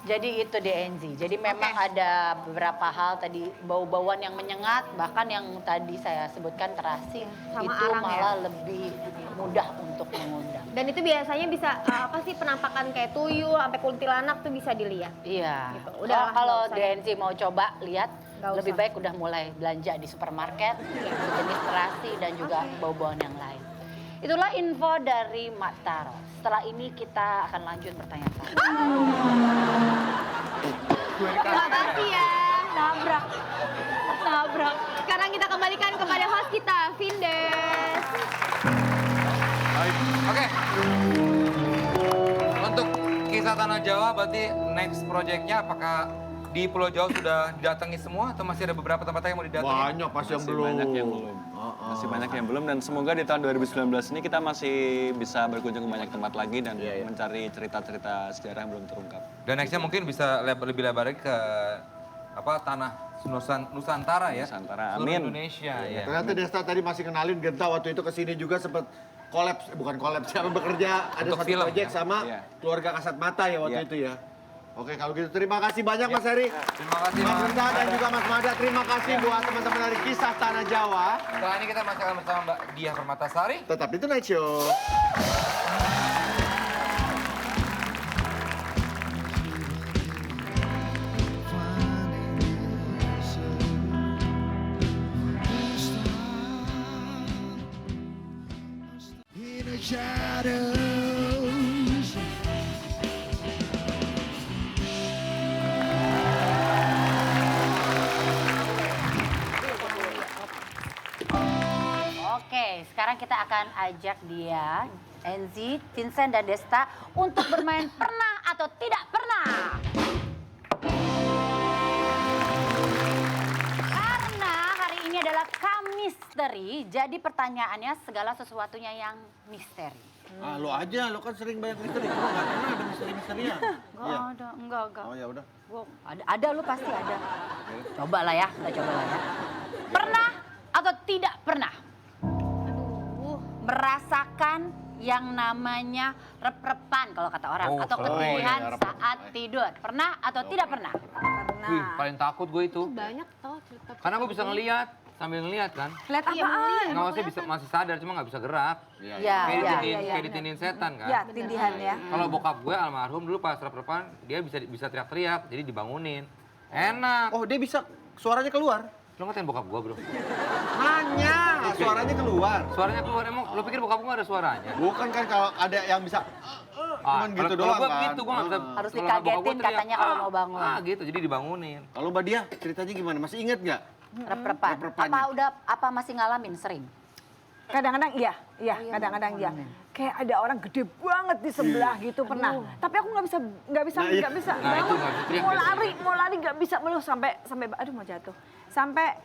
Jadi itu DNZ. Jadi memang ada beberapa hal tadi bau-bauan yang menyengat, bahkan yang tadi saya sebutkan terasi Sama itu arang ya? malah lebih mudah untuk mengundang. Dan itu biasanya bisa apa sih penampakan kayak tuyul sampai kuntilanak tuh bisa dilihat. Iya. Gitu. Udahlah, Kalau nggak usah. DNZ mau coba lihat, Nggak lebih usah. baik udah mulai belanja di supermarket, sejenis terasi dan juga bau-bauan yang lain. Itulah info dari Mak Taro. Setelah ini kita akan lanjut pertanyaan. Terima kasih ya. Nabrak. Sekarang kita kembalikan kepada host kita, Vindes. Oke. Untuk kisah Tanah Jawa berarti next projectnya apakah di Pulau Jawa sudah didatangi semua atau masih ada beberapa tempat yang mau didatangi? Banyak pasti yang Masih belum. banyak yang belum. Masih banyak yang belum dan semoga di tahun 2019 ini kita masih bisa berkunjung ke banyak tempat lagi dan mencari cerita-cerita sejarah yang belum terungkap. Dan nextnya mungkin bisa lebih lebar lagi ke tanah Nusantara ya. Nusantara, Seluruh amin. Indonesia ya. Ternyata Desta tadi masih kenalin Genta waktu itu kesini juga sempat bukan kolaps, siapa bekerja ada Untuk satu film, proyek ya? sama Iya. keluarga Kasat Mata ya waktu Iya. itu ya. Oke kalau gitu terima kasih banyak Mas Heri. Terima kasih Mas Mas. Genta dan juga Mas Mada terima kasih buat teman-teman dari Kisah Tanah Jawa. Setelah ini kita masih akan bersama Mbak Diah Permatasari. Tetap di Tonight Show. In the shadows. Oke, sekarang kita akan ajak dia, Enzi, Vincent, dan Desta untuk bermain pernah atau tidak pernah. Karena hari misteri, jadi pertanyaannya segala sesuatunya yang misteri. Ah, lo aja, lo kan sering banyak misteri. Lo nggak pernah ada misteri-misterian. Enggak ada, enggak. Oh ya udah. Gua ada lu pasti ada. Coba lah ya, kita coba lah ya. Pernah atau tidak pernah merasakan yang namanya rep-repan kalau kata orang Oh, atau oh, ketindihan iya, rep-repan. saat tidur? Pernah atau tidak pernah? Wih, paling takut gue itu. Banyak tau cerita. Karena gue bisa ngelihat, sambil ngelihat kan. Lihat apaan? Nggak maksudnya bisa masih sadar, cuma nggak bisa gerak. Ya, Kayak ditindih setan kan. Ya, tindihan ya. Kalau bokap gue almarhum dulu pas rep-repan, dia bisa teriak-teriak, jadi dibangunin. Enak. Oh, dia bisa suaranya keluar. Lo ngatain bokap gue, bro. Hanya suaranya keluar. Suaranya keluar, emang lo pikir bokap gue nggak ada suaranya? Bukan kan kalau ada yang bisa cuman gitu doang Kalau gue kan. gitu, gue nggak bisa. Harus kalau nggak bokap gue dikagetin teriak, katanya kalau mau bangun. gitu, jadi dibangunin. Kalau Mbak Dia ceritanya gimana? Masih inget nggak? Rep-repan. Rep-repannya. Apa masih ngalamin sering? Kadang-kadang iya, kadang-kadang iya. Kayak ada orang gede banget di sebelah gitu pernah. Tapi aku nggak bisa Nah, itu bangun. nggak bisa teriak, Mau lari nggak bisa melulu sampai aduh mau jatuh. Sampai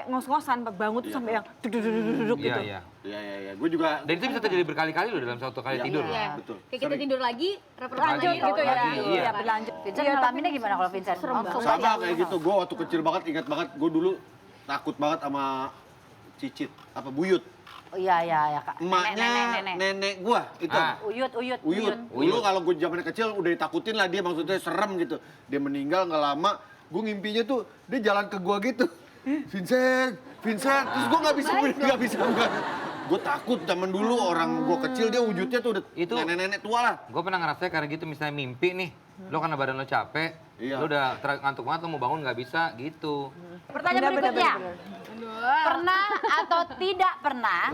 ngos-ngosan bangun tuh sampai yang duduk gitu. Iya. Iya. Gue juga Dan itu bisa terjadi berkali-kali loh dalam satu kali tidur. Iya. betul. Kayak kita tidur lagi, rep-repan Lanjut lagi. gitu ya. Lagi, iya. Iya, berlanjut. Vincent ngalaminnya gimana kalau Vincent? Langsung Sama kayak gitu. Gue waktu kecil banget ingat banget. Gue dulu takut banget sama cicit, apa buyut. Oh, iya, Kak. Emaknya nenek gua itu. Ah. Uyut. Dulu kalau gue zaman kecil udah ditakutin lah dia, maksudnya serem gitu. Dia meninggal nggak lama, gue ngimpinya tuh dia jalan ke gua gitu. Vincent. Terus gue nggak bisa. Gue takut zaman dulu orang gue kecil dia wujudnya tuh udah Itu- nenek-nenek tua lah. Gue pernah ngerasain karena gitu, misalnya mimpi nih, lo karena badan lo capek, Iya. lo udah ngantuk banget, lo mau bangun nggak bisa gitu. Pertanyaan berikutnya. Pernah atau tidak pernah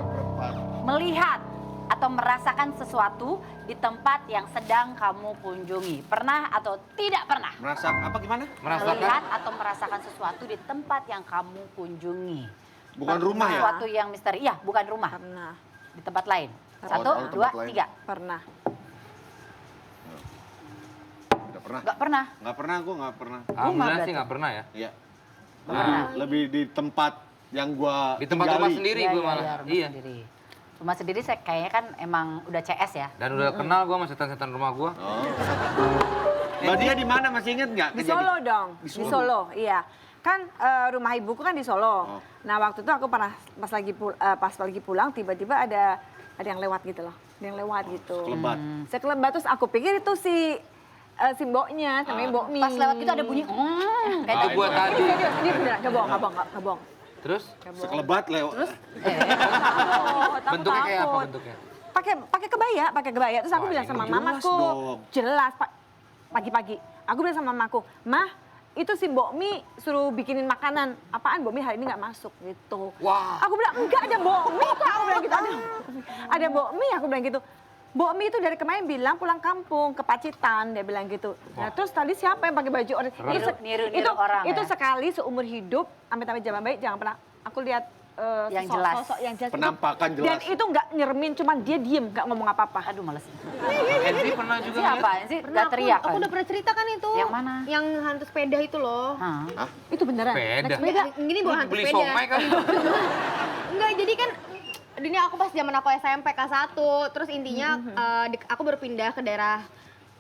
melihat atau merasakan sesuatu di tempat yang sedang kamu kunjungi? Pernah atau tidak pernah? Merasa apa gimana? Merasakan Melihat atau merasakan sesuatu di tempat yang kamu kunjungi. Bukan rumah ya? Sesuatu yang misteri. Iya, bukan rumah. Pernah. Di tempat lain. Satu, Oh, tempat dua, lain. tiga. Pernah. Nggak pernah. Nggak pernah. Nggak pernah, gue nggak pernah. alhamdulillah berarti. sih nggak pernah ya. Iya. Pernah. Lebih di tempat yang gua Di tempat rumah tinggali. sendiri gue malah. rumah Iya. sendiri. Rumah sendiri saya kayaknya kan emang udah CS ya. Dan udah kenal gue sama setan-setan rumah gue. Oh. Mbak Dia di mana, masih inget nggak? Di Solo dong. Di Di Solo, iya. Kan rumah ibuku kan di Solo. Oh. Nah waktu itu aku pernah pas lagi pulang tiba-tiba ada yang lewat gitu loh. Ada yang lewat gitu. Sekelebat. Sekelebat terus aku pikir itu si mboknya, namanya Mbok Mi. Pas lewat itu ada bunyi kayak Itu gitu. gue tadi. Ini beneran, nggak bohong. Terus Sekelebat lewat. bentuknya kayak apa bentuknya? Pakai kebaya. Terus aku Wah, bilang ini sama jelas mamaku, dong. jelas pagi-pagi. Aku bilang sama mamaku, "Mah, itu si Mbok Mi suruh bikinin makanan. Apaan Mbok Mi hari ini nggak masuk?" gitu. Wah. Aku bilang, "Enggak ada Mbok Mi kok." Aku bilang gitu. Ada Mbok Mi, aku bilang gitu. Mbok Mi itu dari kemarin bilang pulang kampung ke Pacitan, dia bilang gitu. Nah terus tadi siapa yang pakai baju orange? Niru orang itu ya. sekali seumur hidup, amit-amit zaman baik jangan pernah aku lihat Yang sosok- jelas. sosok yang jelas. Penampakan Dan jelas. itu nggak nyeremin, cuman dia diem, nggak ngomong apa-apa. Aduh males. Enzi pernah juga Siapa ngeliat? sih? Pernah Gak teriak aku kan? udah pernah cerita kan itu. Yang mana? Yang hantu sepeda itu loh. Hah? Itu beneran. Sepeda. Ini bukan hantu Beli sepeda. somai kali. Enggak, jadi kan ini aku pas zaman aku SMP kelas 1, terus intinya aku baru pindah ke daerah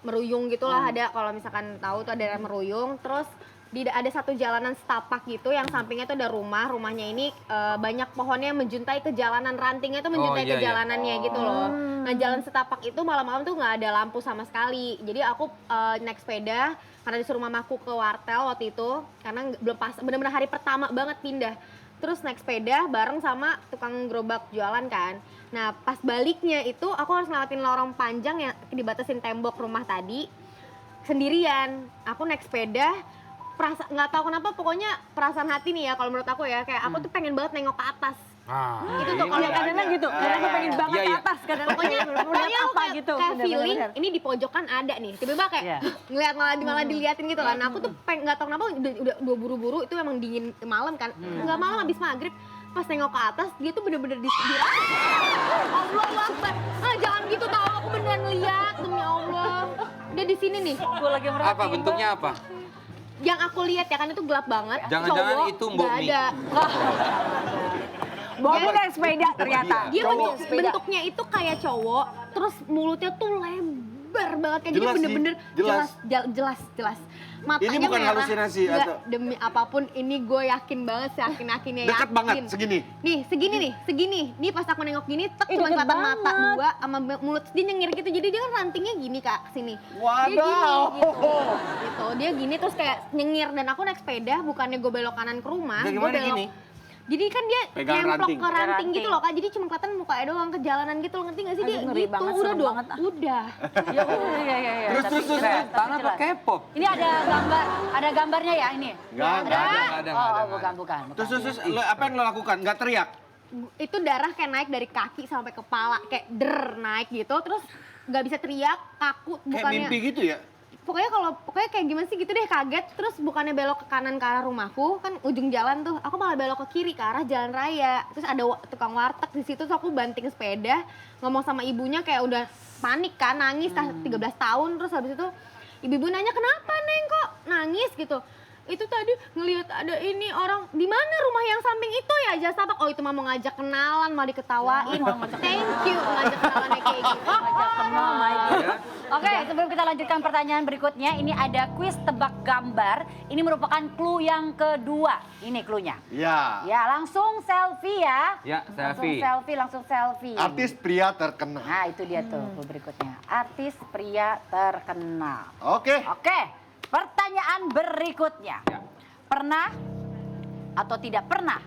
Meruyung gitulah, ada kalau misalkan tahu tuh ada daerah Meruyung, terus ada satu jalanan setapak gitu yang sampingnya tuh ada rumahnya ini banyak pohonnya menjuntai ke jalanan, rantingnya tuh menjuntai Oh, ke iya, iya. jalanannya gitu loh. Nah jalan setapak itu malam-malam tuh nggak ada lampu sama sekali, jadi aku naik sepeda karena disuruh mamaku ke wartel waktu itu karena belum pas, bener-bener hari pertama banget pindah. Terus naik sepeda bareng sama tukang gerobak jualan kan. Nah pas baliknya itu aku harus ngelewatin lorong panjang yang dibatasin tembok rumah tadi sendirian. Aku naik sepeda, nggak tahu kenapa pokoknya perasaan hati nih ya kalau menurut aku ya, kayak aku tuh pengen banget nengok ke atas. Ah, Itu tuh kalau Iya, kadang-kadang gitu. Kadang aku pengen banget Iya, ke iya. atas. Kadang-kadang pokoknya pokoknya aku apa kayak, gitu. kayak Bener-bener. feeling ini di pojokan ada nih, tiba-tiba kayak Iya. ngeliat malah diliatin gitu kan. Nah, aku tuh nggak tahu kenapa udah buru-buru, itu emang dingin malam kan, nggak malam habis maghrib pas nengok ke atas dia tuh bener-bener di Allah Akbar. Jangan gitu, tahu aku beneran lihat demi Allah. Dia di sini nih. Gue lagi merhatiin. apa bentuknya apa? Yang aku lihat ya kan itu gelap banget. Jangan-jangan Cowok, itu Mbok nggak Mi. ada. Bomi naik sepeda ternyata. Dia Cowok. bentuknya itu kayak cowok, terus mulutnya tuh lebar banget kayak jadi Jelas sih, bener-bener jelas. jelas. Matanya Ini bukan merah. halusinasi Nggak, atau- demi apapun ini gue yakin banget, yakin-yakinnya Deket yakin. banget, segini. Nih, segini. Nih pas aku nengok gini, tek Ih, cuma deket kelihatan mata banget. dua sama mulut dia nyengir gitu. Jadi dia kan rantingnya gini Kak, sini. Dia Wadaw. gini gitu. Dia gini terus kayak nyengir dan aku naik sepeda bukannya gue belok kanan ke rumah, Dia gue gimana belok. gini? Jadi kan dia Pegangan nemplok ranting. ke ranting Ranting. gitu loh Kak. Jadi cuma kelihatan mukanya doang ke jalanan gitu loh, ngerti gak sih? Dia Aduh, ngeri gitu, banget, udah serem dong. banget, ah. Udah. Ya udah, ya. Terus, Tapi terus, jelas, Setan tapi apa jelas. K-pop? Ini ada gambarnya ya ini? Nggak ada. Oh, bukan. Terus, apa yang lo lakukan? Nggak teriak? Itu darah kayak naik dari kaki sampai kepala, kayak naik gitu. Terus nggak bisa teriak, kaku. Kayak Bukannya, mimpi gitu ya? pokoknya kayak gimana sih gitu deh, kaget. Terus bukannya belok ke kanan ke arah rumahku, kan ujung jalan tuh, aku malah belok ke kiri ke arah jalan raya. Terus ada tukang warteg di situ, terus aku banting sepeda, ngomong sama ibunya kayak udah panik kan, nangis 13 tahun. Terus habis itu ibu-ibu nanya, kenapa Neng kok nangis gitu. Itu tadi ngelihat ada ini orang, di mana rumah yang samping itu ya, jasa apa? Oh itu mah mau ngajak kenalan, malah diketawain. Thank you ngajak kenalannya kayak gitu. Ngajak kenal. Oke, sebelum kita lanjutkan pertanyaan berikutnya, ini ada kuis tebak gambar. Ini merupakan clue yang kedua. Ini clue-nya. Ya. Ya, langsung selfie ya. Ya, selfie. Langsung selfie. Artis pria terkenal. Nah, itu dia tuh clue berikutnya. Artis pria terkenal. Oke. Oke, pertanyaan berikutnya. Ya. Pernah atau tidak pernah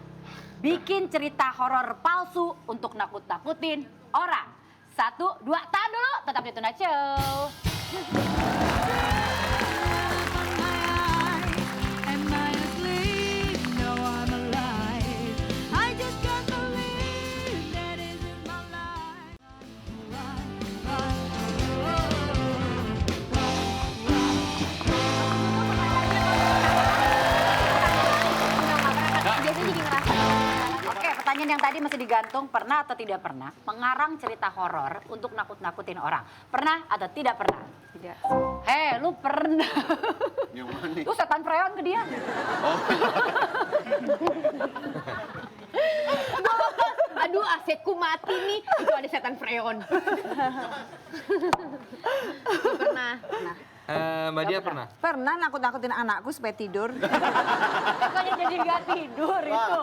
bikin cerita horor palsu untuk nakut-nakutin orang? 1, 2, tahan dulu. Tetap di Tuna Show. Biasanya jadi ngerasa. Oke, pertanyaan yang tadi masih digantung, pernah atau tidak pernah mengarang cerita horor untuk nakut-nakutin orang? Pernah atau tidak pernah? Tidak. Hei, lu pernah? Yang mana? Lu setan freon ke dia. Aduh, asetku mati nih. Itu ada setan freon. Pernah. Mbak Dia pernah? Pernah nakut-nakutin anakku supaya tidur. Bukannya jadi nggak tidur itu.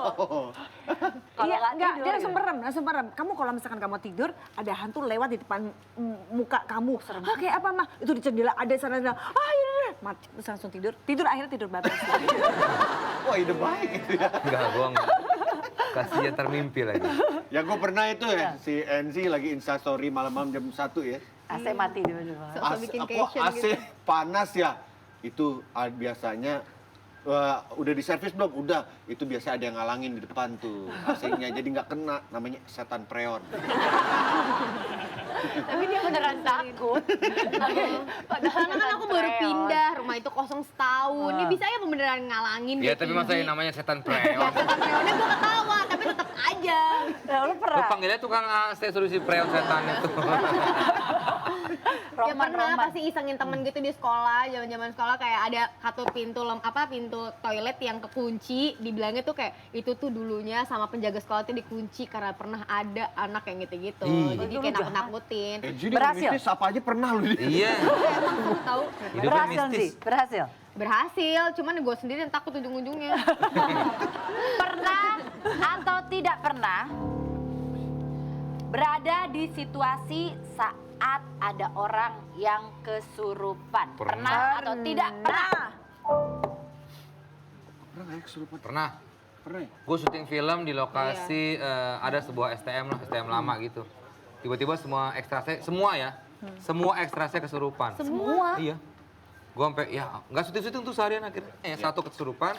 Kalau Iya, nggak enggak, tidur, dia langsung gitu. merem. Kamu kalau misalkan kamu tidur, ada hantu lewat di depan muka kamu. Oke, apa mah? Itu di jendela ada sana. Iya. Mati, terus langsung tidur. Akhirnya tidur bablas. Wah, ide baik itu ya. Enggak, gua enggak. Kasihan termimpi lagi. Ya gue pernah itu ya, si NC lagi instastory malam-malam jam 1 ya. AC mati tiba-tiba. So bikin Kok caption AC gitu. panas ya? Itu biasanya udah diservis belum? Udah. Itu biasa ada yang ngalangin di depan tuh AC-nya. Jadi nggak kena, namanya setan preon. Tapi dia beneran takut. Padahal kan aku baru pindah, rumah itu kosong setahun. Ini bisa ya beneran ngalangin. Ya dia tapi masa tinggi. yang namanya setan preon. Setan freonnya gue ketawa, tapi tetap aja. Ya, lu Lu pernah? panggilnya tukang AC solusi preon setan itu. Ya pernah pasti isengin temen gitu di sekolah, zaman sekolah kayak ada satu pintu pintu toilet yang kekunci, dibilangnya tuh kayak itu tuh dulunya sama penjaga sekolah tuh dikunci karena pernah ada anak yang gitu-gitu. Jadi kayak nakut-nakutin. Jadi Berhasil? mistis apa aja pernah lu dia. Iya. Emang tahu Hidupnya Berhasil mistis. sih, berhasil. berhasil, cuman gue sendiri yang takut ujung-ujungnya. Pernah atau tidak pernah berada di situasi saat ada orang yang kesurupan? Pernah atau tidak pernah? Pernah nggak ya kesurupan? Pernah. Pernah ya? Gue syuting film di lokasi ada sebuah STM lah, STM lama gitu. Tiba-tiba semua ekstrase, semua ya, semua ekstrase kesurupan. Semua? Iya. Gue sampai ya nggak syuting tuh seharian akhirnya. Satu kesurupan,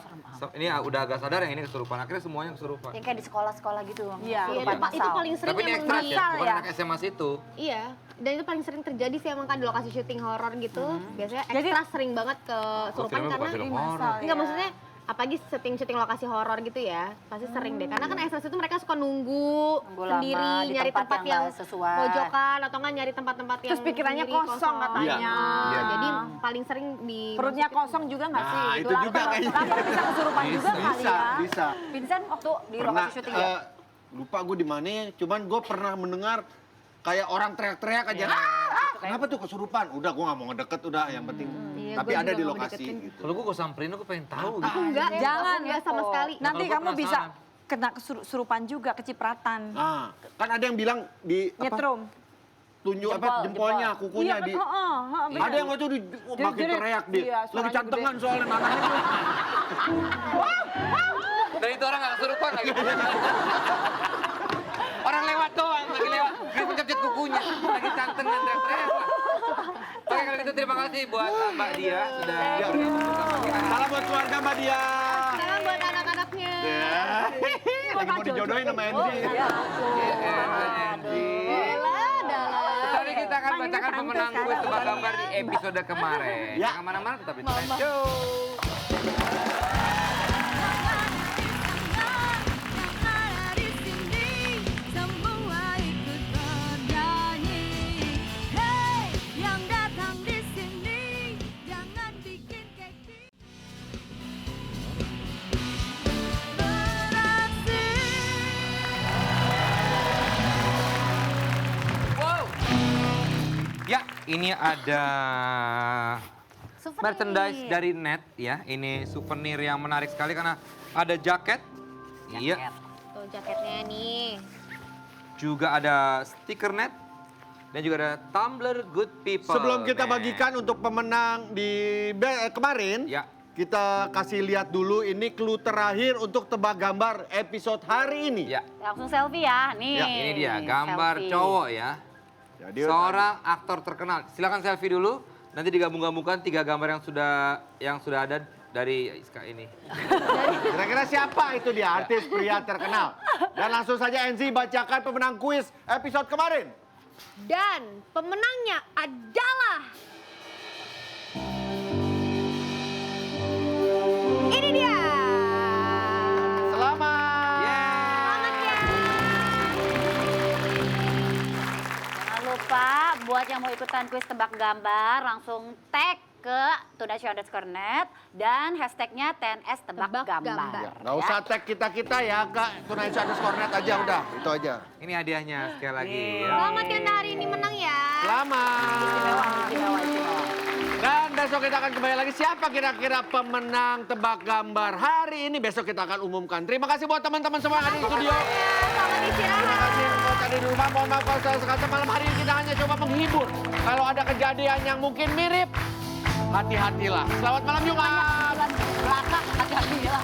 ini udah agak sadar yang ini kesurupan. Akhirnya semuanya kesurupan. Yang kayak di sekolah-sekolah gitu. Iya. Itu paling sering Tapi ini emang ekstras di... ya, bukan anak SMA situ. Iya, dan itu paling sering terjadi sih emang kan di lokasi syuting horor gitu. Biasanya ekstra sering banget kesurupan filmnya bukan karena film horor. enggak maksudnya apalagi syuting lokasi horor gitu ya, pasti sering deh. Karena kan ekstras itu mereka suka nunggu lama sendiri, di nyari tempat tempat yang yang nggak sesuai. pojokan atau enggak nyari tempat-tempat yang Terus pikirannya sendiri, kosong katanya. Iya. Jadi paling sering di Perutnya kosong juga nggak sih? Nah, itu juga kayaknya. Lapar bisa kesurupan juga kali Bisa, ya. bisa. Vincent waktu di Pernah, lokasi syuting ya? lupa gue di mana, cuman gue pernah mendengar kayak orang teriak-teriak aja. Kenapa tuh kesurupan? Udah gue nggak mau ngedeket udah, yang penting. Iya, Tapi gua ada juga di nggak mau lokasi deketin. gitu. Kalau gue samperin, aku pengen tahu gitu. Enggak, Jangan enggak sama Eko. sekali. Nanti Kalau kamu gua bisa penasaran. kena kesurupan juga, kecipratan. Nah, kan ada yang bilang di apa? Nyetrum. Tunjuk apa Jempol, jempolnya, jempol. kukunya Iya, di. bener. Ada yang waktu di makin Jadi- teriak dia. iya, Lagi suaranya cantengan soalnya nanahnya tuh. Dan itu orang nggak kesurupan lagi. Orang lewat doang, lagi lewat. Dia pencet kukunya, lagi cantengan teriak-teriak. Oke, kalau gitu terima kasih buat Mbak Dia sudah bergabung bersama kita. Salam buat keluarga Mbak Dia. Salam buat anak-anaknya. Ya. Lagi mau dijodohin sama Andy. Tadi kita akan bacakan pemenang kuis tebak gambar di episode kemarin. Ya. Jangan mana-mana, tetap di Tonight Show. Wow. Ya, ini ada merchandise dari Net ya. Ini souvenir yang menarik sekali karena ada jaket. Iya. Tuh jaketnya nih. Juga ada stiker Net. Dan juga ada tumbler Good People. Sebelum kita Net. bagikan untuk pemenang di kemarin, Ya. kita kasih lihat dulu ini clue terakhir untuk tebak gambar episode hari ini. Ya. Langsung selfie ya, nih. Ya, ini dia gambar selfie. cowok ya. Jadi Seorang aktor terkenal. Silakan selfie dulu. Nanti digabung-gabungkan 3 gambar yang sudah ada dari Iska ini. kira-kira siapa itu dia artis pria terkenal? Dan langsung saja Enzi bacakan pemenang kuis episode kemarin. Dan pemenangnya adalah... Ini dia. Selamat. Selamat ya. Jangan lupa buat yang mau ikutan kuis tebak gambar langsung tag ke @tunaisyah_net dan hashtagnya TNS tebak Tebak gambar. gambar. Ya, nggak usah tag kita ya Kak, Tunaisyah_net aja udah, itu aja. Ini hadiahnya sekali lagi. Ya. Selamat yang hari ini menang ya. Selamat. Istimewa. Dan besok kita akan kembali lagi siapa kira-kira pemenang tebak gambar hari ini besok kita akan umumkan. Terima kasih buat teman-teman semua yang ada di studio. Selamat Terima istirahat. kasih buat tadi di rumah. Mohon maaf kalau salah sekata malam hari ini kita hanya coba menghibur. Kalau ada kejadian yang mungkin mirip, hati-hatilah. Selamat malam juga. Belakang hati-hati ya.